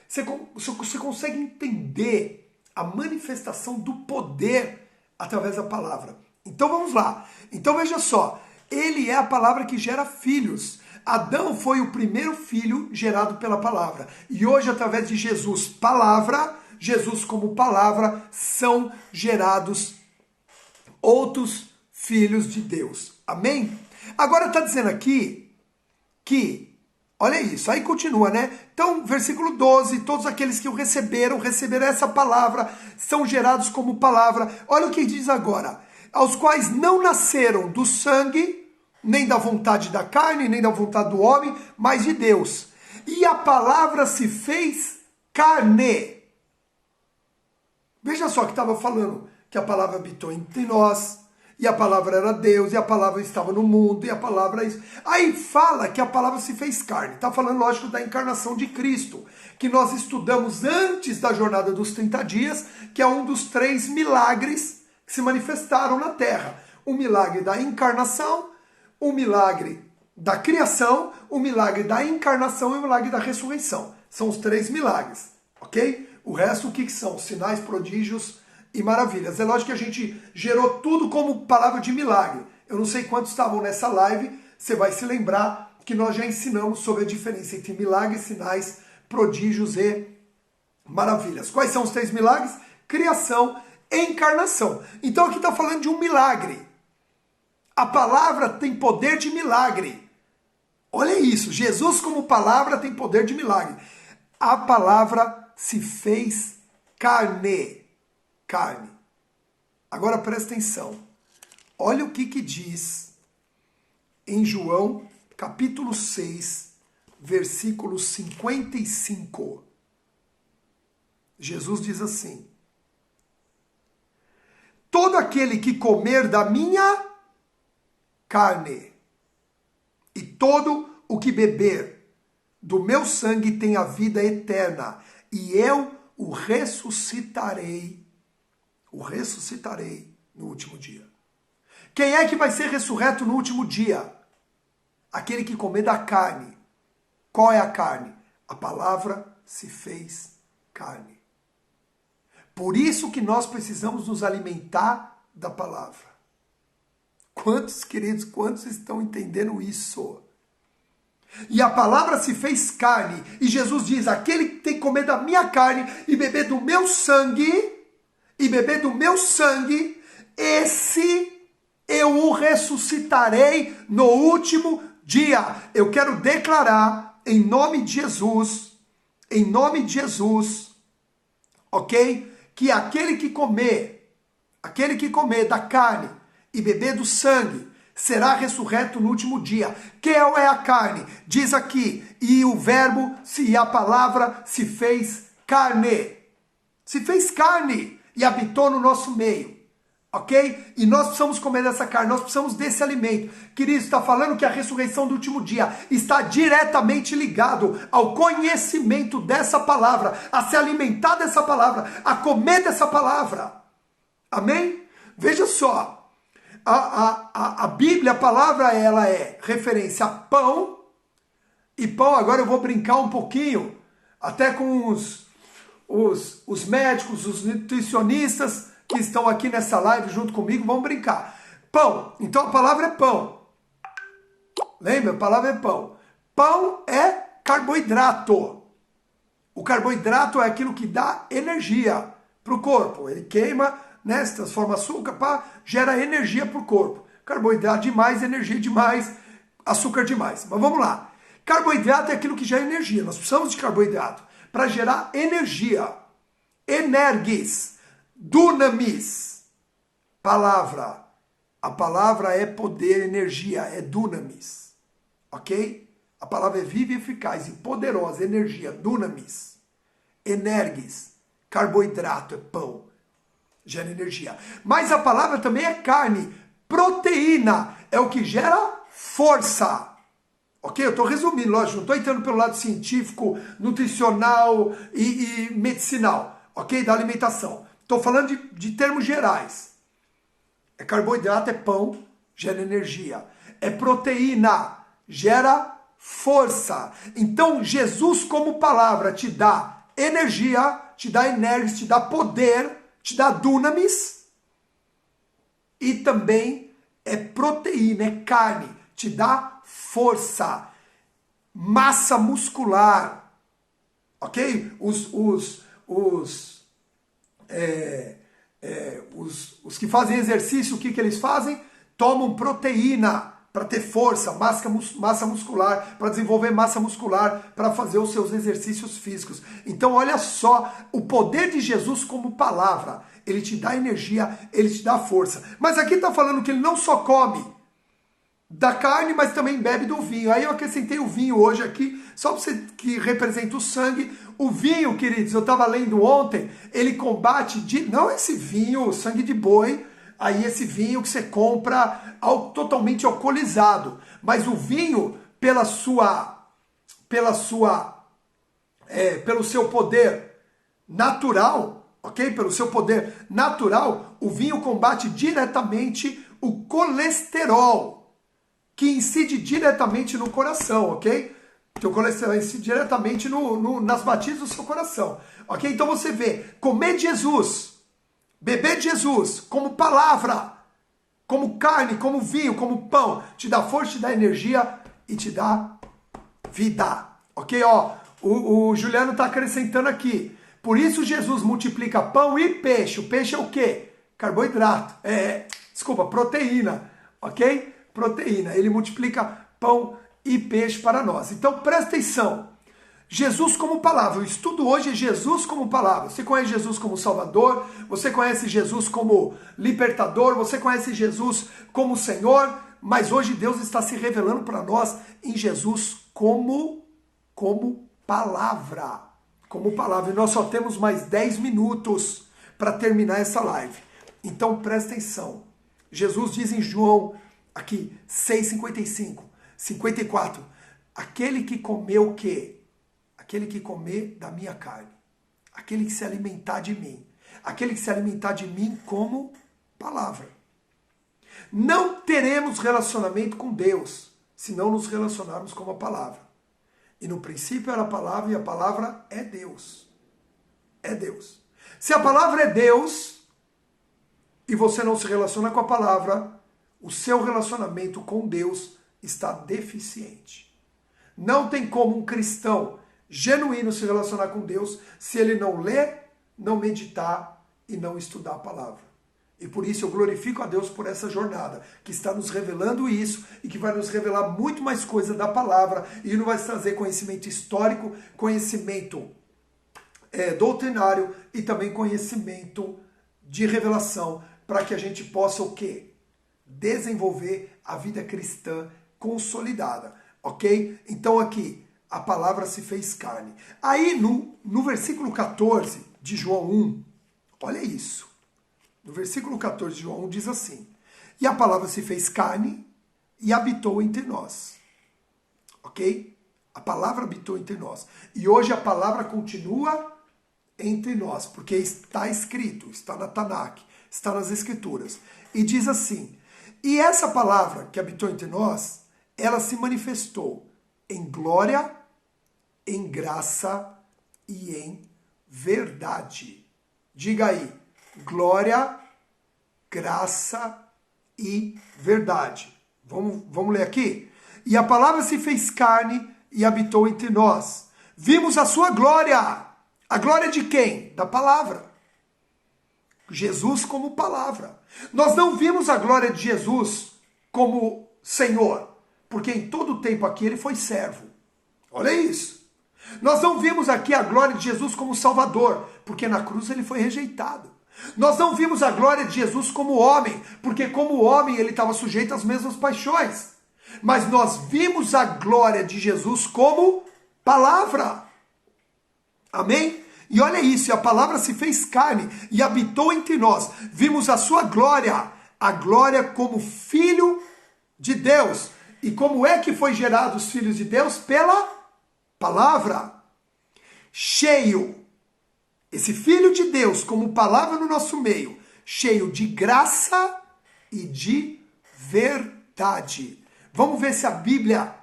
Você consegue entender a manifestação do poder através da palavra. Então vamos lá. Então veja só, ele é a palavra que gera filhos. Adão foi o primeiro filho gerado pela palavra. E hoje, através de Jesus, palavra, Jesus como palavra, são gerados outros filhos de Deus. Amém? Agora está dizendo aqui que, olha isso, aí continua, né? Então, versículo 12, todos aqueles que o receberam essa palavra, são gerados como palavra. Olha o que diz agora. Aos quais não nasceram do sangue, nem da vontade da carne, nem da vontade do homem, mas de Deus. E a palavra se fez carne. Veja só que estava falando que a palavra habitou entre nós, e a palavra era Deus, e a palavra estava no mundo, e a palavra é isso. Aí fala que a palavra se fez carne. Está falando, lógico, da encarnação de Cristo, que nós estudamos antes da jornada dos 30 dias, que é um dos 3 milagres que se manifestaram na Terra. O milagre da encarnação, o milagre da criação, o milagre da encarnação e o milagre da ressurreição. São os 3 milagres, ok? O resto, o que são? Sinais, prodígios e maravilhas. É lógico que a gente gerou tudo como palavra de milagre. Eu não sei quantos estavam nessa live, você vai se lembrar que nós já ensinamos sobre a diferença entre milagres, sinais, prodígios e maravilhas. Quais são os 3 milagres? Criação e encarnação. Então aqui está falando de um milagre. A palavra tem poder de milagre. Olha isso, Jesus como palavra tem poder de milagre. A palavra se fez carne. Carne. Agora presta atenção. Olha o que diz em João, capítulo 6, versículo 55. Jesus diz assim: todo aquele que comer da minha carne e todo o que beber do meu sangue tem a vida eterna, e eu o ressuscitarei no último dia. Quem é que vai ser ressurreto no último dia? Aquele que comer da carne. Qual é a carne? A palavra se fez carne. Por isso que nós precisamos nos alimentar da palavra. Quantos, queridos, quantos estão entendendo isso? E a palavra se fez carne. E Jesus diz, aquele que tem que comer da minha carne e beber do meu sangue, esse eu o ressuscitarei no último dia. Eu quero declarar em nome de Jesus, ok? Que aquele que comer da carne e beber do sangue, será ressurreto no último dia. Que é a carne? Diz aqui, e o verbo, e a palavra se fez carne. Se fez carne e habitou no nosso meio. Ok? E nós precisamos comer dessa carne, nós precisamos desse alimento. Queridos, está falando que a ressurreição do último dia está diretamente ligado ao conhecimento dessa palavra, a se alimentar dessa palavra, a comer dessa palavra. Amém? Veja só. A Bíblia, a palavra, ela é referência a pão. E pão, agora eu vou brincar um pouquinho, até com os médicos, os nutricionistas que estão aqui nessa live junto comigo, vão brincar. Pão, então a palavra é pão. Lembra? A palavra é pão. Pão é carboidrato. O carboidrato é aquilo que dá energia para o corpo. Ele queima, né, se transforma em açúcar, gera energia para o corpo. Carboidrato demais, energia demais, açúcar demais. Mas vamos lá. Carboidrato é aquilo que gera energia. Nós precisamos de carboidrato para gerar energia. Energis, dunamis. Palavra. A palavra é poder, energia, é dunamis. Ok? A palavra é viva e eficaz e poderosa, energia, dunamis. Energis, carboidrato, é pão. Gera energia. Mas a palavra também é carne. Proteína é o que gera força. Ok? Eu estou resumindo, lógico, não estou entrando pelo lado científico, nutricional e medicinal. Ok? Da alimentação. Estou falando de termos gerais. É carboidrato, é pão, gera energia. É proteína, gera força. Então, Jesus como palavra te dá energia, te dá energia, te dá poder, te dá dunamis, e também é proteína, é carne, te dá força, massa muscular, ok? Os que fazem exercício, o que eles fazem? Tomam proteína para ter força, massa muscular, para desenvolver massa muscular, para fazer os seus exercícios físicos. Então olha só, o poder de Jesus como palavra, ele te dá energia, ele te dá força. Mas aqui está falando que ele não só come da carne, mas também bebe do vinho. Aí eu acrescentei o vinho hoje aqui, só para você que representa o sangue. O vinho, queridos, eu estava lendo ontem, ele combate, não esse vinho, sangue de boi, aí esse vinho que você compra totalmente alcoolizado, mas o vinho pelo seu poder natural, ok? Pelo seu poder natural, o vinho combate diretamente o colesterol, que incide diretamente no coração, ok? Teu colesterol incide diretamente nas batidas do seu coração, ok? Então você vê, comer de Jesus, beber de Jesus como palavra, como carne, como vinho, como pão, te dá força, te dá energia e te dá vida. Ok? Ó, o Juliano está acrescentando aqui. Por isso Jesus multiplica pão e peixe. O peixe é o quê? Carboidrato. Proteína. Ok? Proteína. Ele multiplica pão e peixe para nós. Então presta atenção. Jesus como palavra. O estudo hoje é Jesus como palavra. Você conhece Jesus como Salvador, você conhece Jesus como libertador, você conhece Jesus como Senhor, mas hoje Deus está se revelando para nós em Jesus como palavra. Como palavra. E nós só temos mais 10 minutos para terminar essa live. Então presta atenção. Jesus diz em João, aqui, 6,55, 54, aquele que comeu o quê? Aquele que comer da minha carne, aquele que se alimentar de mim, aquele que se alimentar de mim como palavra. Não teremos relacionamento com Deus se não nos relacionarmos com a palavra. E no princípio era a palavra e a palavra é Deus. É Deus. Se a palavra é Deus e você não se relaciona com a palavra, o seu relacionamento com Deus está deficiente. Não tem como um cristão genuíno se relacionar com Deus se ele não ler, não meditar e não estudar a palavra. E por isso eu glorifico a Deus por essa jornada, que está nos revelando isso e que vai nos revelar muito mais coisa da palavra e não vai trazer conhecimento histórico, conhecimento doutrinário e também conhecimento de revelação para que a gente possa o quê? Desenvolver a vida cristã consolidada, ok? Então aqui, a palavra se fez carne. Aí no versículo 14 de João 1, olha isso. No versículo 14 de João 1 diz assim: e a palavra se fez carne e habitou entre nós. Ok? A palavra habitou entre nós. E hoje a palavra continua entre nós, porque está escrito, está na Tanakh, está nas Escrituras. E diz assim: e essa palavra que habitou entre nós, ela se manifestou em glória, em graça e em verdade. Diga aí, glória, graça e verdade. Vamos ler aqui? E a palavra se fez carne e habitou entre nós. Vimos a sua glória. A glória de quem? Da palavra. Jesus como palavra. Nós não vimos a glória de Jesus como Senhor, porque em todo o tempo aqui ele foi servo. Olha isso. Nós não vimos aqui a glória de Jesus como Salvador, porque na cruz ele foi rejeitado. Nós não vimos a glória de Jesus como homem, porque como homem ele estava sujeito às mesmas paixões. Mas nós vimos a glória de Jesus como palavra. Amém? E olha isso, e a palavra se fez carne e habitou entre nós. Vimos a sua glória, a glória como filho de Deus. E como é que foi gerado os filhos de Deus? Pela palavra. Cheio. Esse filho de Deus como palavra no nosso meio. Cheio de graça e de verdade. Vamos ver se a Bíblia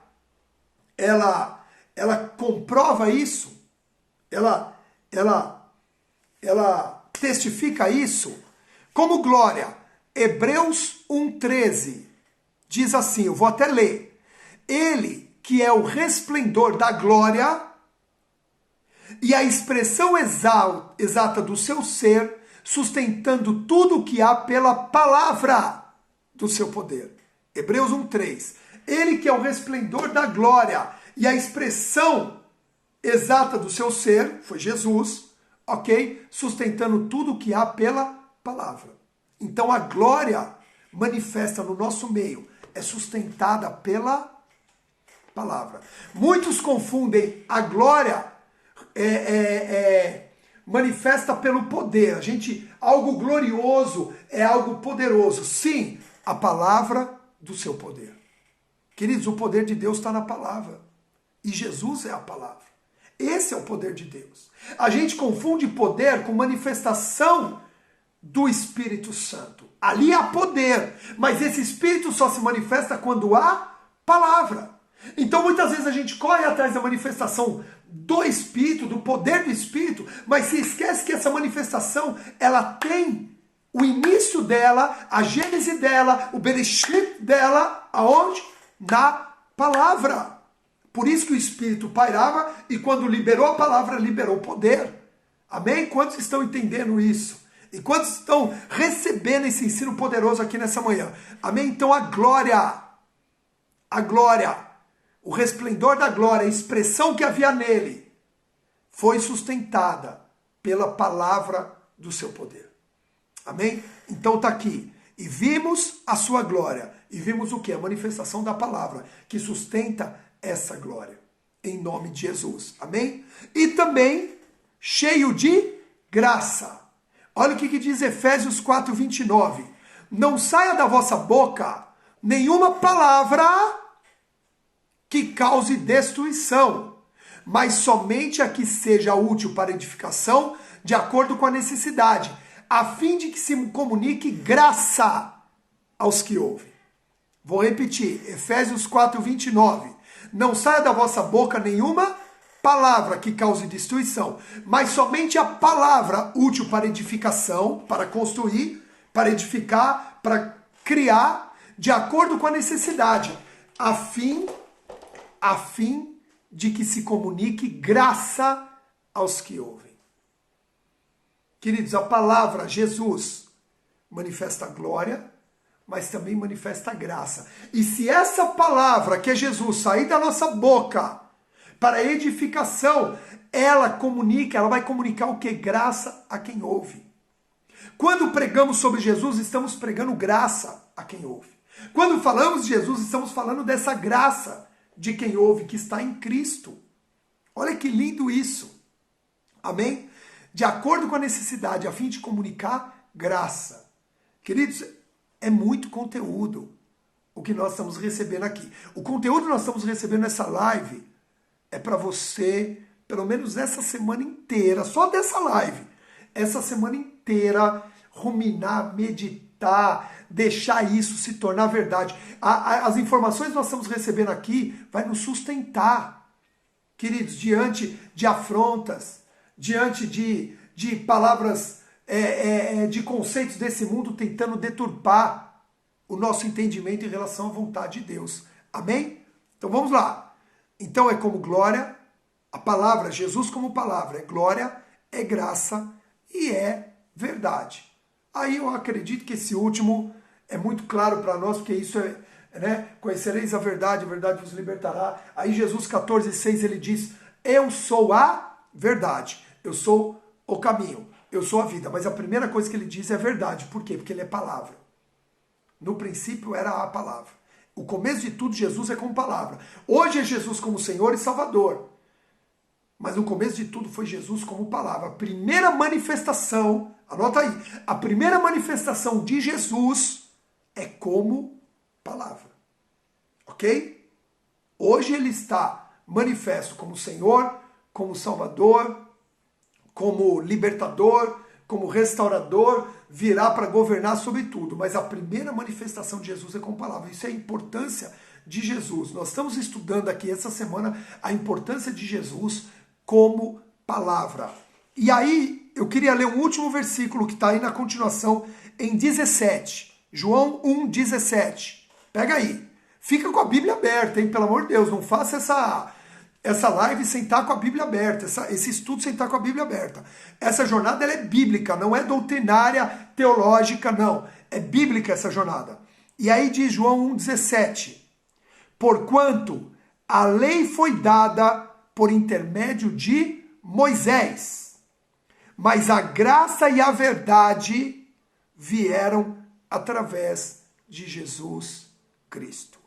ela comprova isso. Ela testifica isso. Como glória, Hebreus 1,13 diz assim, eu vou até ler. Ele que é o resplendor da glória e a expressão exata do seu ser, sustentando tudo o que há pela palavra do seu poder. Hebreus 1,3. Ele que é o resplendor da glória e a expressão exata do seu ser, foi Jesus, ok? Sustentando tudo o que há pela palavra. Então a glória manifesta no nosso meio, é sustentada pela palavra. Muitos confundem a glória manifesta pelo poder. Algo glorioso é algo poderoso. Sim, a palavra do seu poder. Queridos, o poder de Deus está na palavra. E Jesus é a palavra. Esse é o poder de Deus. A gente confunde poder com manifestação do Espírito Santo. Ali há poder, mas esse Espírito só se manifesta quando há palavra. Então muitas vezes a gente corre atrás da manifestação do Espírito, do poder do Espírito, mas se esquece que essa manifestação, ela tem o início dela, a gênese dela, o Bereshit dela, aonde? Na palavra. Por isso que o Espírito pairava e quando liberou a palavra, liberou o poder. Amém? Quantos estão entendendo isso? E quantos estão recebendo esse ensino poderoso aqui nessa manhã? Amém? Então a glória, o resplendor da glória, a expressão que havia nele, foi sustentada pela palavra do seu poder. Amém? Então está aqui. E vimos a sua glória. E vimos o que? A manifestação da palavra, que sustenta essa glória. Em nome de Jesus. Amém? E também cheio de graça. Olha o que diz Efésios 4:29. Não saia da vossa boca nenhuma palavra que cause destruição, mas somente a que seja útil para edificação, de acordo com a necessidade, a fim de que se comunique graça aos que ouvem. Vou repetir, Efésios 4:29. Não saia da vossa boca nenhuma palavra que cause destruição, mas somente a palavra útil para edificação, para construir, para edificar, para criar, de acordo com a necessidade, a fim de que se comunique graça aos que ouvem. Queridos, a palavra Jesus manifesta glória, mas também manifesta graça. E se essa palavra que é Jesus sair da nossa boca para edificação, ela vai comunicar o que? Graça a quem ouve. Quando pregamos sobre Jesus, estamos pregando graça a quem ouve. Quando falamos de Jesus, estamos falando dessa graça de quem ouve, que está em Cristo. Olha que lindo isso. Amém? De acordo com a necessidade, a fim de comunicar graça. Queridos, é muito conteúdo o que nós estamos recebendo aqui. O conteúdo que nós estamos recebendo nessa live é para você, pelo menos essa semana inteira, só dessa live, essa semana inteira, ruminar, meditar, deixar isso se tornar verdade. As informações que nós estamos recebendo aqui vai nos sustentar, queridos, diante de afrontas, diante de palavras, de conceitos desse mundo tentando deturpar o nosso entendimento em relação à vontade de Deus. Amém? Então vamos lá. Então é como glória, a palavra, Jesus como palavra, é glória, é graça e é verdade. Aí eu acredito que esse último é muito claro para nós, porque isso é, né? Conhecereis a verdade vos libertará. Aí Jesus 14:6 ele diz, eu sou a verdade, eu sou o caminho, eu sou a vida. Mas a primeira coisa que ele diz é verdade. Por quê? Porque ele é palavra. No princípio era a palavra. O começo de tudo, Jesus é como palavra. Hoje é Jesus como Senhor e Salvador. Mas no começo de tudo foi Jesus como palavra. A primeira manifestação, anota aí, a primeira manifestação de Jesus é como palavra. Ok? Hoje ele está manifesto como Senhor, como Salvador, como libertador, como restaurador, virá para governar sobre tudo. Mas a primeira manifestação de Jesus é com palavra. Isso é a importância de Jesus. Nós estamos estudando aqui essa semana a importância de Jesus como palavra. E aí, eu queria ler um último versículo que está aí na continuação, em 17. João 1,17. Pega aí. Fica com a Bíblia aberta, hein? Pelo amor de Deus, não faça essa live sem estar com a Bíblia aberta, esse estudo sem estar com a Bíblia aberta. Essa jornada ela é bíblica, não é doutrinária, teológica, não. É bíblica essa jornada. E aí diz João 1,17. Porquanto a lei foi dada por intermédio de Moisés, mas a graça e a verdade vieram através de Jesus Cristo.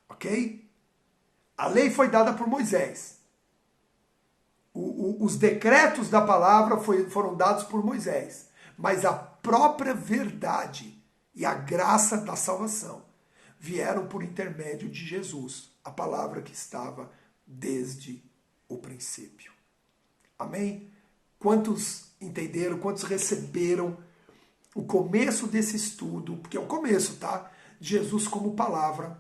Ok? A lei foi dada por Moisés. Os decretos da palavra foram dados por Moisés. Mas a própria verdade e a graça da salvação vieram por intermédio de Jesus, a palavra que estava desde o princípio. Amém? Quantos entenderam, quantos receberam o começo desse estudo, porque é o começo, tá? Jesus como palavra.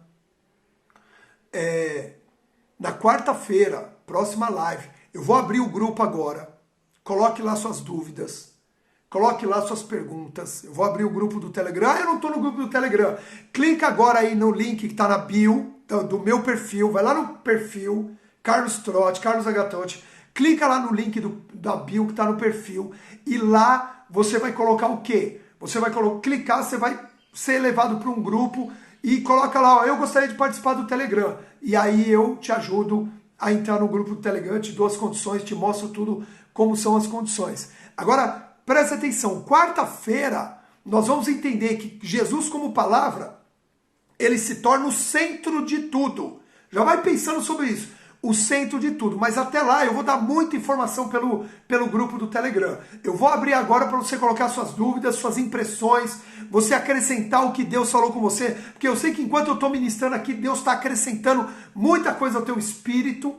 Na quarta-feira, próxima live, eu vou abrir o grupo agora. Coloque lá suas dúvidas. Coloque lá suas perguntas. Eu vou abrir o grupo do Telegram. Eu não estou no grupo do Telegram. Clica agora aí no link que está na bio do meu perfil. Vai lá no perfil, Carlos Trotti, Carlos Agatotti. Clica lá no link da bio que está no perfil. E lá você vai colocar o quê? Você vai clicar, você vai ser levado para um grupo e coloca lá, ó, eu gostaria de participar do Telegram. E aí eu te ajudo a entrar no grupo do Telegram, te dou as condições, te mostro tudo como são as condições. Agora, presta atenção, quarta-feira nós vamos entender que Jesus como palavra, ele se torna o centro de tudo. Já vai pensando sobre isso. O centro de tudo. Mas até lá eu vou dar muita informação pelo grupo do Telegram. Eu vou abrir agora para você colocar suas dúvidas, suas impressões, você acrescentar o que Deus falou com você. Porque eu sei que enquanto eu estou ministrando aqui, Deus está acrescentando muita coisa ao teu espírito.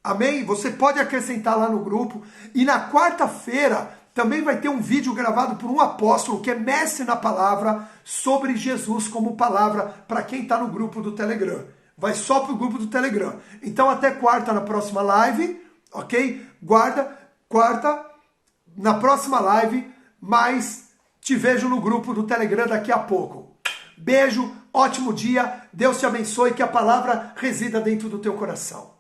Amém? Você pode acrescentar lá no grupo. E na quarta-feira também vai ter um vídeo gravado por um apóstolo que é mestre na palavra sobre Jesus como palavra para quem está no grupo do Telegram. vai só pro grupo do Telegram. Então até quarta na próxima live, ok? Guarda, quarta na próxima live, mas te vejo no grupo do Telegram daqui a pouco. Beijo, ótimo dia, Deus te abençoe, que a palavra resida dentro do teu coração.